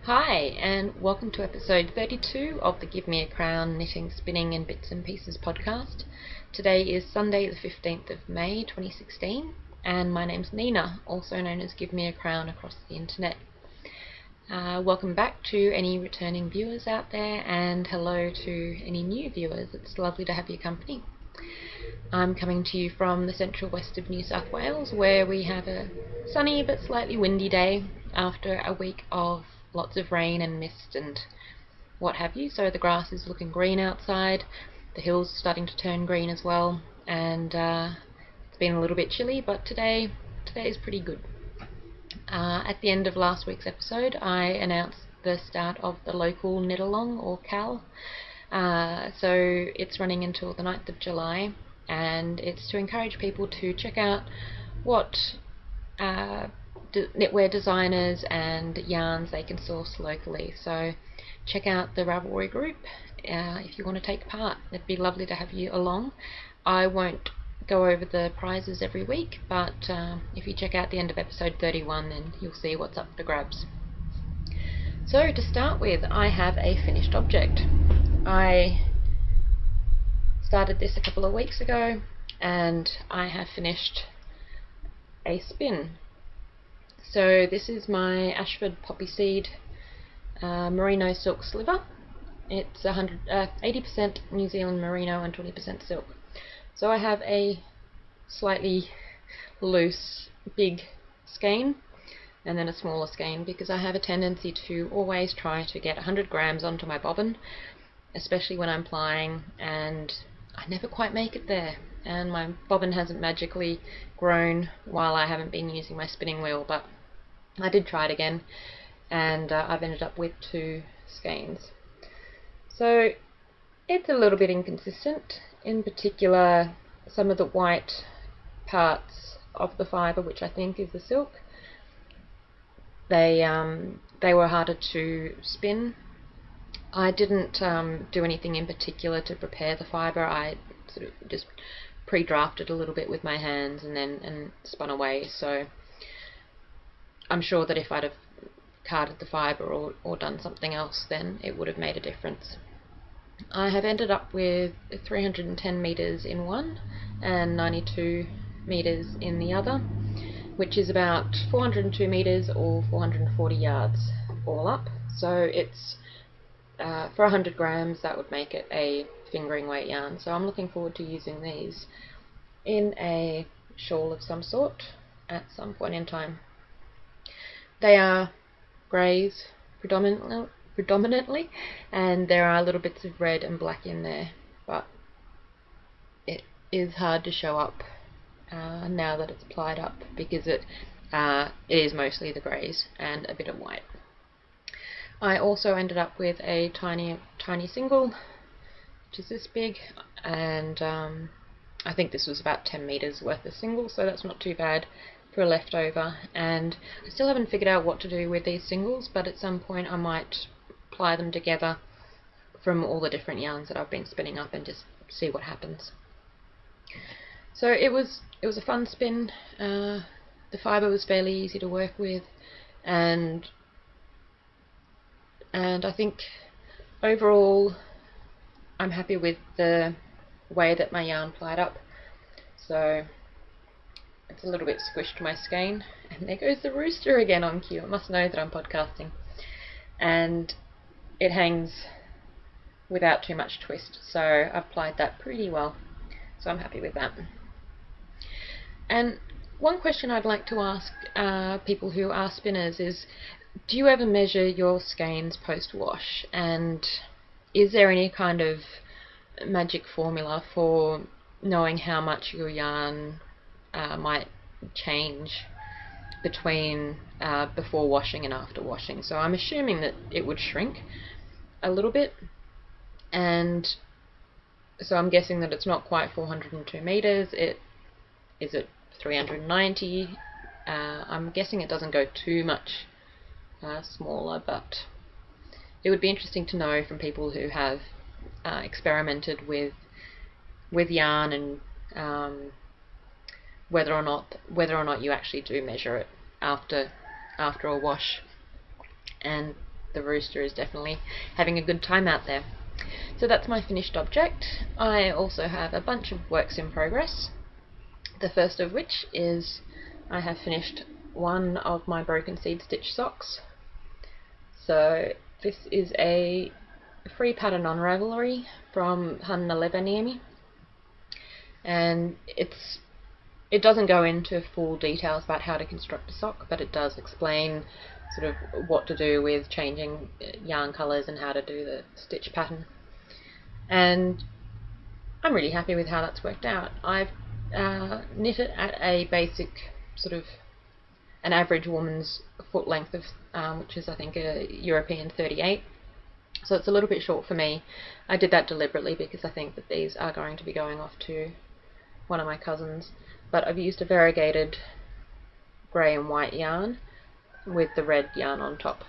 Hi, and welcome to episode 32 of the Give Me a Crown Knitting, Spinning and Bits and Pieces podcast. Today is Sunday, the 15th of May 2016, and my name's Nina, also known as Give Me a Crown across the internet. Welcome back to any returning viewers out there, and hello to any new viewers. It's lovely to have your company. I'm coming to you from the central west of New South Wales, where we have a sunny but slightly windy day after a week of lots of rain and mist and what have you. So the grass is looking green outside, the hills are starting to turn green as well, and it's been a little bit chilly, but today is pretty good. At the end of last week's episode, I announced the start of the local knit along, or CAL. So it's running until the 9th of July, and it's to encourage people to check out what knitwear designers and yarns they can source locally. So check out the Ravelry group if you want to take part. It'd be lovely to have you along. I won't go over the prizes every week, but if you check out the end of episode 31, then you'll see what's up for grabs. So to start with, I have a finished object. I started this a couple of weeks ago, and I have finished a spin. So this is my Ashford Poppy Seed Merino Silk Sliver. It's 80% New Zealand Merino and 20% silk. So I have a slightly loose, big skein, and then a smaller skein, because I have a tendency to always try to get 100 grams onto my bobbin, especially when I'm plying, and I never quite make it there. And my bobbin hasn't magically grown while I haven't been using my spinning wheel, but I did try it again, and I've ended up with 2 skeins. So it's a little bit inconsistent. In particular, some of the white parts of the fibre, which I think is the silk, they were harder to spin. I didn't do anything in particular to prepare the fibre. I sort of just pre-drafted a little bit with my hands and spun away. So I'm sure that if I'd have carded the fibre or done something else, then it would have made a difference. I have ended up with 310 metres in one and 92 metres in the other, which is about 402 metres or 440 yards all up. So it's for 100 grams, that would make it a fingering weight yarn. So I'm looking forward to using these in a shawl of some sort at some point in time. They are greys predominantly, and there are little bits of red and black in there, but it is hard to show up now that it's plied up, because it is mostly the greys and a bit of white. I also ended up with a tiny single, which is this big, and I think this was about 10 metres worth of single, so that's not too bad for a leftover. And I still haven't figured out what to do with these singles, but at some point I might ply them together from all the different yarns that I've been spinning up and just see what happens. So it was a fun spin. The fibre was fairly easy to work with, and I think overall I'm happy with the way that my yarn plied up. So it's a little bit squished to my skein, and there goes the rooster again on cue. It must know that I'm podcasting. And it hangs without too much twist, so I've plied that pretty well, so I'm happy with that. And one question I'd like to ask people who are spinners is, do you ever measure your skeins post-wash, and is there any kind of magic formula for knowing how much your yarn might change between before washing and after washing? So I'm assuming that it would shrink a little bit, and so I'm guessing that it's not quite 402 metres. Is it 390? I'm guessing it doesn't go too much smaller, but it would be interesting to know from people who have experimented with yarn, and whether or not you actually do measure it after a wash. And the rooster is definitely having a good time out there. So that's my finished object. I also have a bunch of works in progress. The first of which is I have finished one of my broken seed stitch socks. So this is a free pattern on Ravelry from Hanna Levaniemi, and it doesn't go into full details about how to construct a sock, but it does explain sort of what to do with changing yarn colours and how to do the stitch pattern. And I'm really happy with how that's worked out. I've knit it at a basic sort of an average woman's foot length of which is I think a European 38, so it's a little bit short for me. I did that deliberately because I think that these are going to be going off to one of my cousins, but I've used a variegated grey and white yarn with the red yarn on top.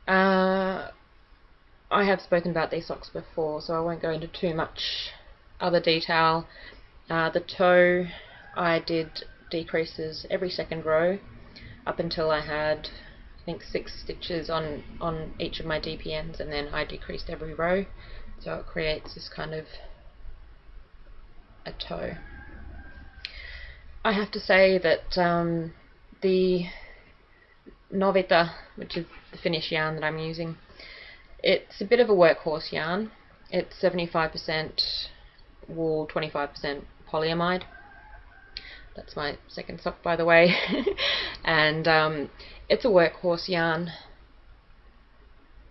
I have spoken about these socks before, so I won't go into too much other detail. The toe, I did decreases every second row up until I had, I think, 6 stitches on each of my DPNs, and then I decreased every row, so it creates this kind of a toe. I have to say that the Novita, which is the Finnish yarn that I'm using, it's a bit of a workhorse yarn. It's 75% wool, 25% polyamide. That's my second sock, by the way. And it's a workhorse yarn,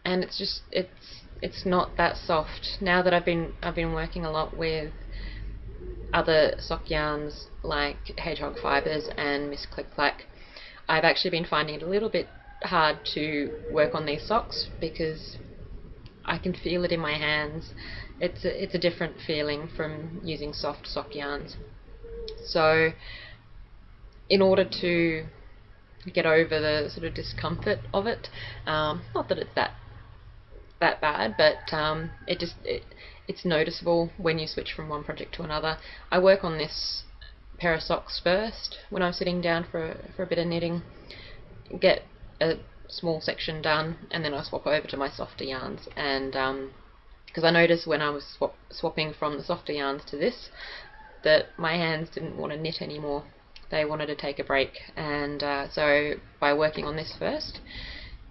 and it's not that soft. Now that I've been working a lot with other sock yarns like Hedgehog Fibers and Miss Click Clack, I've actually been finding it a little bit hard to work on these socks because I can feel it in my hands. It's a different feeling from using soft sock yarns. So in order to get over the sort of discomfort of it, not that it's that bad, but it's noticeable when you switch from one project to another. I work on this pair of socks first when I'm sitting down for a bit of knitting, get a small section done, and then I swap over to my softer yarns. And because I noticed when I was swapping from the softer yarns to this, that my hands didn't want to knit anymore. They wanted to take a break, and so by working on this first,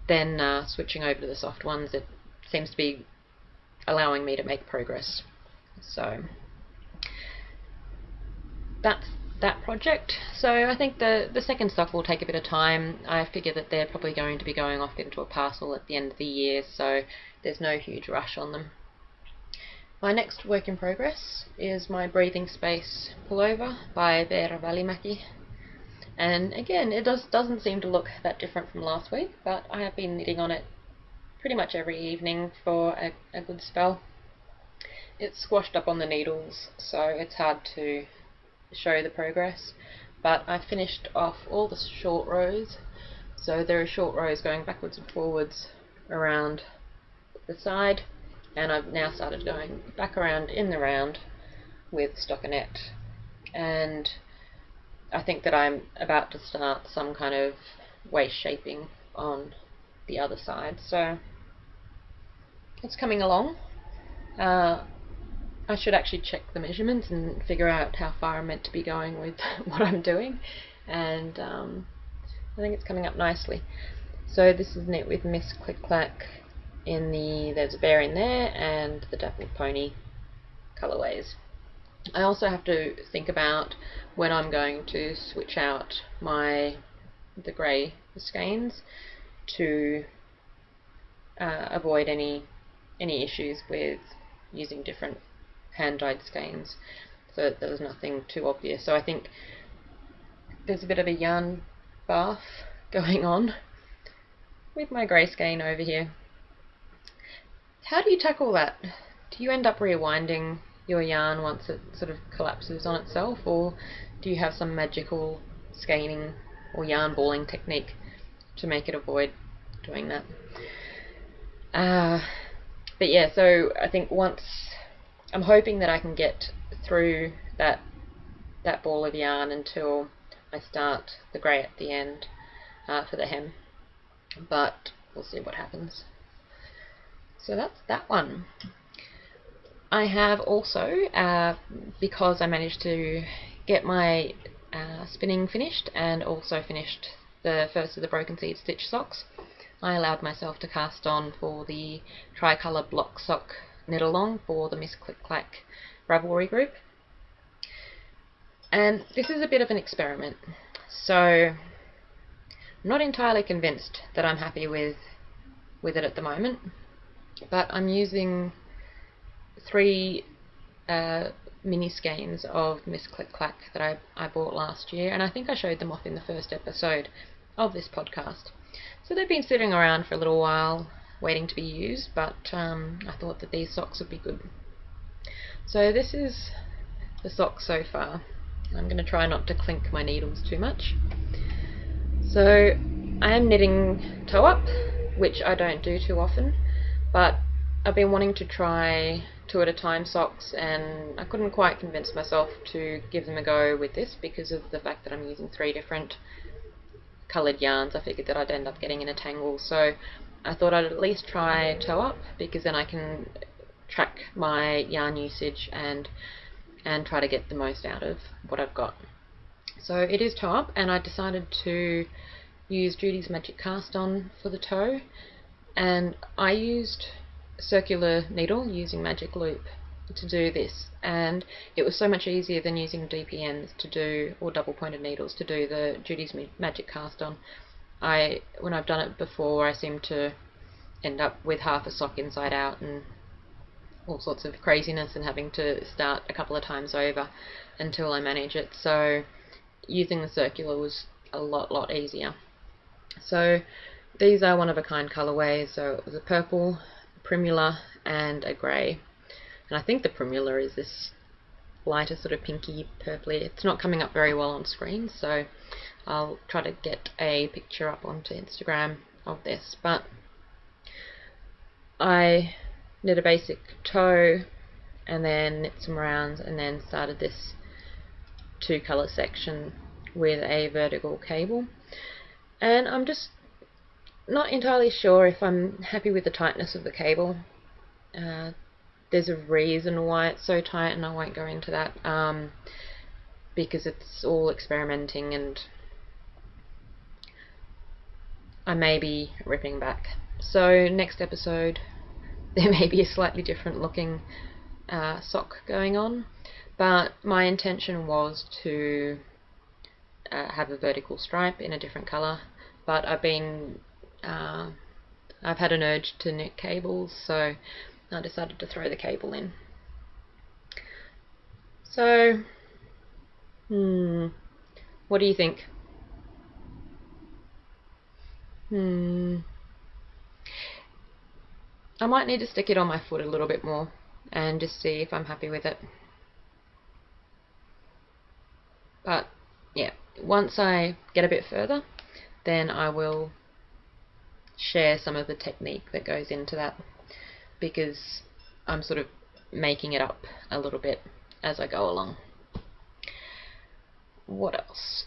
then switching over to the soft ones, it seems to be allowing me to make progress. So that's that project. So I think the second sock will take a bit of time. I figure that they're probably going to be going off into a parcel at the end of the year, so there's no huge rush on them. My next work in progress is my Breathing Space pullover by Veera Välimäki, and again it doesn't seem to look that different from last week, but I have been knitting on it pretty much every evening for a good spell. It's squashed up on the needles, so it's hard to show the progress, but I finished off all the short rows, so there are short rows going backwards and forwards around the side, and I've now started going back around in the round with stockinette, and I think that I'm about to start some kind of waist shaping on the other side, so it's coming along. I should actually check the measurements and figure out how far I'm meant to be going with what I'm doing, and I think it's coming up nicely. So this is knit with Miss Click Clack in the There's a Bear in There and the Dappled Pony colorways. I also have to think about when I'm going to switch out the grey skeins to avoid any issues with using different hand-dyed skeins, so that there's nothing too obvious. So I think there's a bit of a yarn bath going on with my grey skein over here. How do you tackle that? Do you end up rewinding your yarn once it sort of collapses on itself, or do you have some magical skeining or yarn balling technique to make it avoid doing that? But yeah, so I think once I'm hoping that I can get through that ball of yarn until I start the grey at the end for the hem. But we'll see what happens. So that's that one. I have also, because I managed to get my spinning finished and also finished the first of the Broken Seed stitch socks, I allowed myself to cast on for the tricolour block sock knit along for the Miss Click Clack Ravelry group. And this is a bit of an experiment, so I'm not entirely convinced that I'm happy with it at the moment, but I'm using 3 mini skeins of Miss Click Clack that I bought last year, and I think I showed them off in the first episode of this podcast. So they've been sitting around for a little while waiting to be used, but I thought that these socks would be good. So this is the sock so far. I'm going to try not to clink my needles too much. So I am knitting toe up, which I don't do too often, but I've been wanting to try 2 at a time socks, and I couldn't quite convince myself to give them a go with this because of the fact that I'm using 3 different coloured yarns. I figured that I'd end up getting in a tangle, so I thought I'd at least try toe up, because then I can track my yarn usage and try to get the most out of what I've got. So it is toe up, and I decided to use Judy's Magic Cast On for the toe, and I used circular needle using Magic Loop to do this, and it was so much easier than using DPNs to do, or double pointed needles to do the Judy's Magic Cast On. When I've done it before, I seem to end up with half a sock inside out and all sorts of craziness, and having to start a couple of times over until I manage it. So using the circular was a lot easier. So these are one of a kind colourways. So it was a purple, primula, and a grey. And I think the primula is this lighter sort of pinky purpley. It's not coming up very well on screen, so I'll try to get a picture up onto Instagram of this. But I knit a basic toe and then knit some rounds, and then started this 2 colour section with a vertical cable. And I'm just not entirely sure if I'm happy with the tightness of the cable. There's a reason why it's so tight, and I won't go into that, because it's all experimenting and I may be ripping back. So next episode there may be a slightly different looking sock going on, but my intention was to have a vertical stripe in a different colour, but I've had an urge to knit cables, so I decided to throw the cable in. So, what do you think? I might need to stick it on my foot a little bit more and just see if I'm happy with it. But yeah, once I get a bit further, then I will share some of the technique that goes into that, because I'm sort of making it up a little bit as I go along. What else?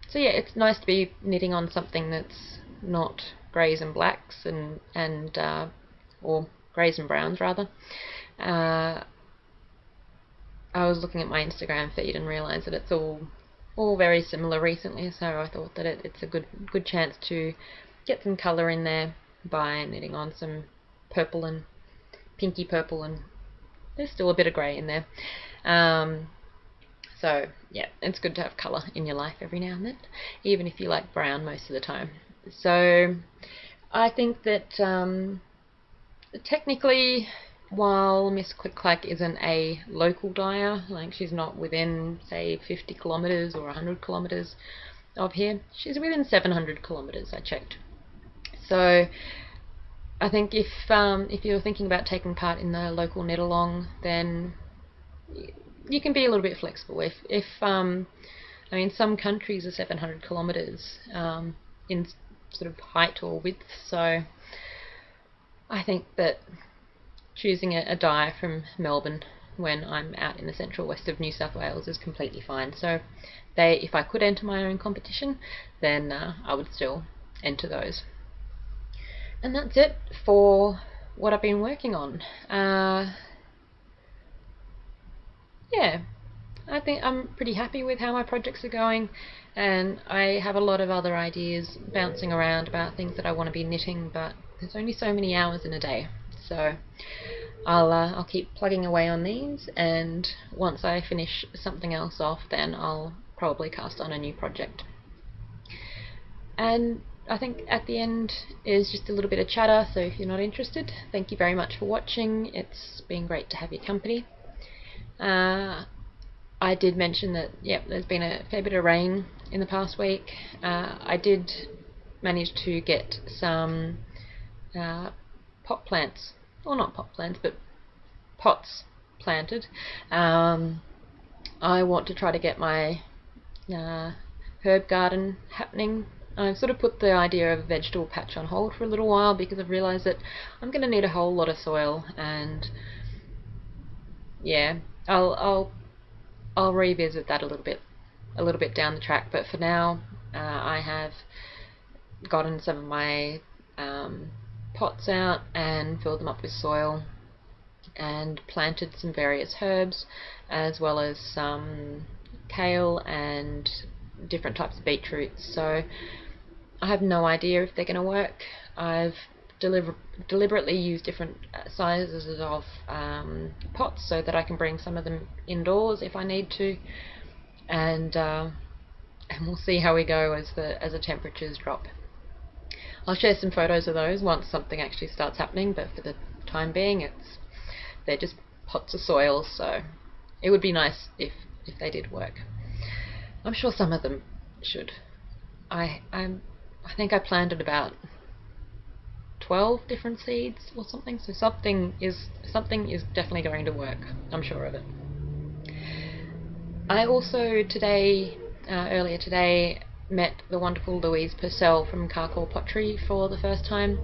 So yeah, it's nice to be knitting on something that's not greys and blacks or greys and browns rather. I was looking at my Instagram feed and realised that it's all very similar recently, so I thought that it's a good chance to get some colour in there by knitting on some purple and pinky purple, and there's still a bit of grey in there. So yeah, it's good to have colour in your life every now and then, even if you like brown most of the time. So I think that technically, while Miss Click Clack isn't a local dyer, like she's not within say 50 kilometres or 100 kilometres of here, she's within 700 kilometres, I checked. So I think if you're thinking about taking part in the local knit along, then you can be a little bit flexible. If I mean, some countries are 700 kilometres in sort of height or width, so I think that choosing a dye from Melbourne when I'm out in the central west of New South Wales is completely fine. So if I could enter my own competition, then I would still enter those. And that's it for what I've been working on. Yeah, I think I'm pretty happy with how my projects are going, and I have a lot of other ideas bouncing around about things that I want to be knitting, but there's only so many hours in a day, so I'll keep plugging away on these, and once I finish something else off, then I'll probably cast on a new project. And I think at the end is just a little bit of chatter, so if you're not interested, thank you very much for watching. It's been great to have your company. I did mention that, yep, there's been a fair bit of rain in the past week. I did manage to get some pot plants, or not pot plants, but pots planted. I want to try to get my herb garden happening. I've sort of put the idea of a vegetable patch on hold for a little while because I've realised that I'm going to need a whole lot of soil, and yeah, I'll revisit that a little bit down the track. But for now, I have gotten some of my pots out and filled them up with soil and planted some various herbs, as well as some kale and different types of beetroots. So I have no idea if they're going to work. I've deliberately used different sizes of pots so that I can bring some of them indoors if I need to, and we'll see how we go as the temperatures drop. I'll share some photos of those once something actually starts happening, but for the time being they're just pots of soil, so it would be nice if they did work. I'm sure some of them should. I think I planted about 12 different seeds or something, so something is definitely going to work. I'm sure of it. I also earlier today, met the wonderful Louise Purcell from Carcool Pottery for the first time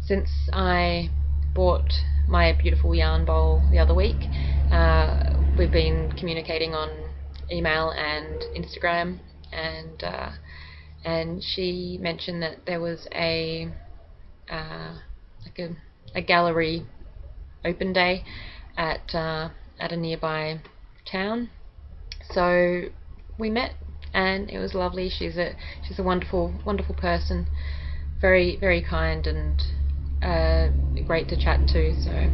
since I bought my beautiful yarn bowl the other week. We've been communicating on email and Instagram, and she mentioned that there was a gallery open day at a nearby town. So we met, and it was lovely. She's a wonderful person, very very kind, and great to chat to. So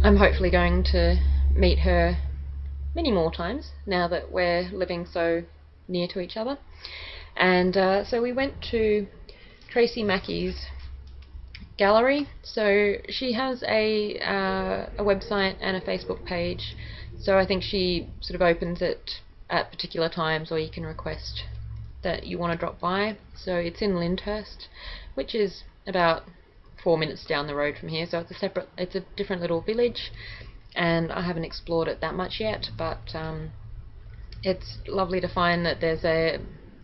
I'm hopefully going to meet her many more times now that we're living so near to each other. And so we went to Tracy Mackey's gallery. So she has a website and a Facebook page, so I think she sort of opens it at particular times, or you can request that you want to drop by. So it's in Lyndhurst, which is about 4 minutes down the road from here, so it's a different little village, and I haven't explored it that much yet, but it's lovely to find that there's a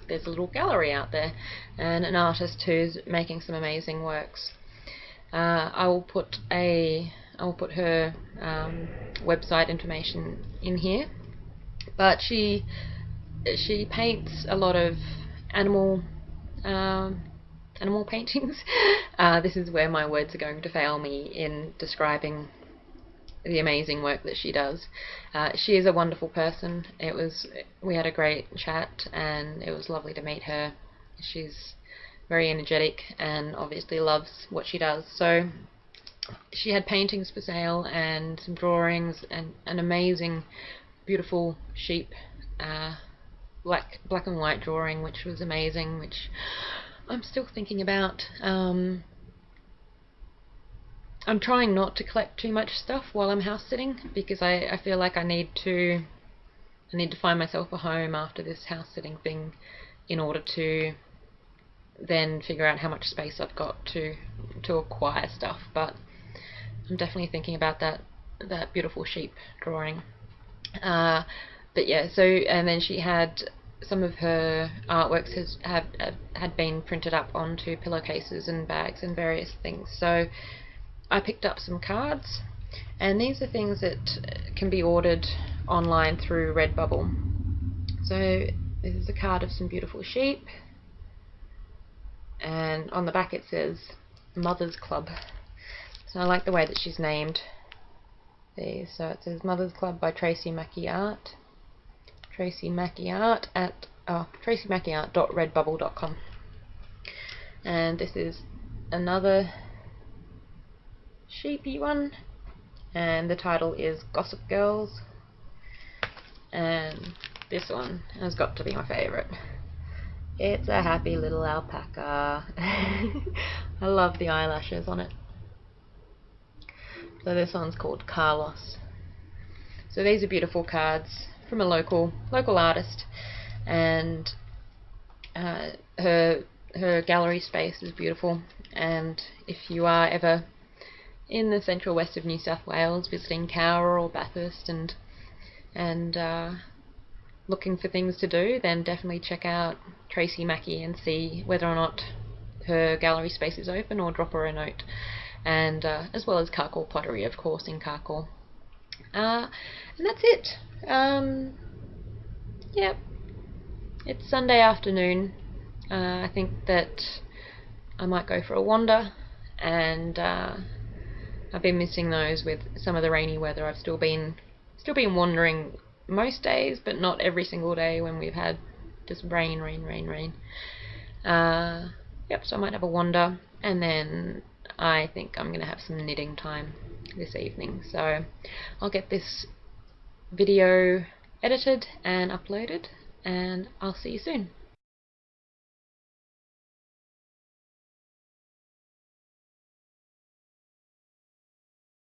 little gallery out there and an artist who's making some amazing works. I will put her website information in here, but she paints a lot of animal paintings. This is where my words are going to fail me in describing the amazing work that she does. She is a wonderful person. We had a great chat, and it was lovely to meet her. She's very energetic and obviously loves what she does. So she had paintings for sale and some drawings and an amazing beautiful sheep black and white drawing, which was amazing, which I'm still thinking about. I'm trying not to collect too much stuff while I'm house sitting, because I feel like I need to find myself a home after this house sitting thing in order to then figure out how much space I've got to acquire stuff. But I'm definitely thinking about that beautiful sheep drawing. But yeah, so, and then she had some of her artworks had been printed up onto pillowcases and bags and various things. So I picked up some cards, and these are things that can be ordered online through Redbubble. So this is a card of some beautiful sheep, and on the back it says, Mothers Club. So I like the way that she's named these. So it says Mothers Club by Tracy Mackie Art. Tracy Mackie Art at tracymackyart.redbubble.com. And this is another sheepy one, and the title is Gossip Girls. And this one has got to be my favourite. It's a happy little alpaca. I love the eyelashes on it. So this one's called Carlos. So these are beautiful cards from a local artist, and her gallery space is beautiful. And if you are ever in the central west of New South Wales visiting Cowra or Bathurst and looking for things to do, then definitely check out Tracy Mackie and see whether or not her gallery space is open, or drop her a note. And as well as Carcool Pottery, of course, in Carcool. And that's it. Yep. It's Sunday afternoon. I think that I might go for a wander, and I've been missing those with some of the rainy weather. I've still been wandering most days, but not every single day when we've had just rain. Yep, so I might have a wander, and then I think I'm going to have some knitting time this evening. So I'll get this video edited and uploaded, and I'll see you soon.